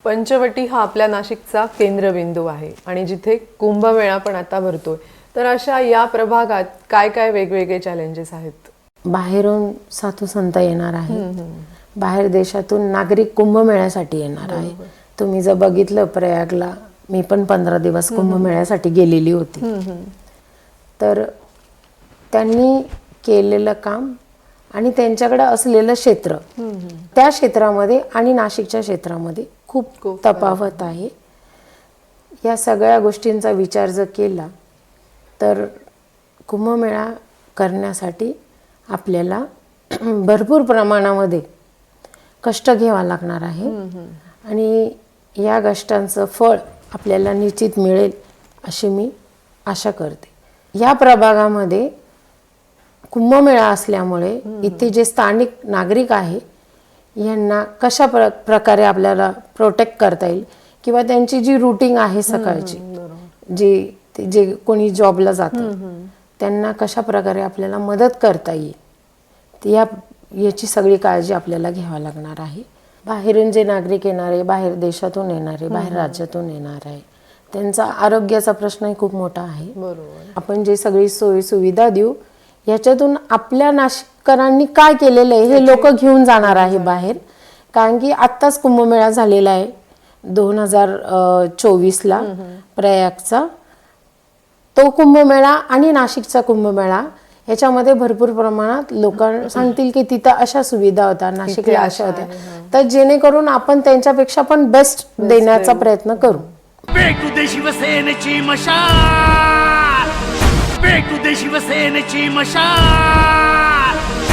पंचवटी हा आपल्या नाशिकचा केंद्रबिंदू आहे आणि जिथे कुंभमेळा पण आता भरतोय. तर अशा या प्रभागात काय काय वेगवेगळे चॅलेंजेस आहेत? बाहेरून साधू संत येणार आहे, बाहेर देशातून नागरिक कुंभमेळ्यासाठी येणार आहे. तुम्ही जर बघितलं प्रयागला, मी पण 15 दिवस कुंभमेळ्यासाठी गेलेली होती. तर त्यांनी केलेलं काम आणि त्यांच्याकडे असलेलं क्षेत्र, त्या क्षेत्रामध्ये आणि नाशिकच्या क्षेत्रामध्ये खूप तफावत आहे. या सगळ्या गोष्टींचा विचार जर केला तर कुंभमेळा करण्यासाठी आपल्याला भरपूर प्रमाणामध्ये कष्ट घ्यावा लागणार आहे आणि या कष्टांचं फळ आपल्याला निश्चित मिळेल अशी मी आशा करते. या प्रभागामध्ये कुंभमेळा असल्यामुळे इथे जे स्थानिक नागरिक आहे यांना कशा प्रकारे आपल्याला प्रोटेक्ट करता येईल किंवा त्यांची जी रूटीन आहे सकाळची, जे कोणी जॉबला जातं त्यांना कशा प्रकारे आपल्याला मदत करता येईल याची सगळी काळजी आपल्याला घ्यावी लागणार आहे. बाहेरून जे नागरिक येणार आहे, बाहेर देशातून येणार आहे, बाहेर राज्यातून येणार आहे, त्यांचा आरोग्याचा प्रश्नही खूप मोठा आहे. आपण जे सगळी सोयी सुविधा देऊ याच्यातून आपल्या नाशिककरांनी काय केलेलं आहे हे लोक घेऊन जाणार आहे बाहेर. कारण की आत्ताच कुंभमेळा झालेला आहे 2024ला प्रयागचा. तो कुंभमेळा आणि नाशिकचा कुंभमेळा याच्यामध्ये भरपूर प्रमाणात लोक सांगतील की तिथं अशा सुविधा होत्या, नाशिकला अशा होत्या, तर जेणेकरून आपण त्यांच्यापेक्षा पण बेस्ट देण्याचा प्रयत्न करू. पेटू दे शिवसेनेची मशाल, पेटू दे शिवसेनेची मशाल.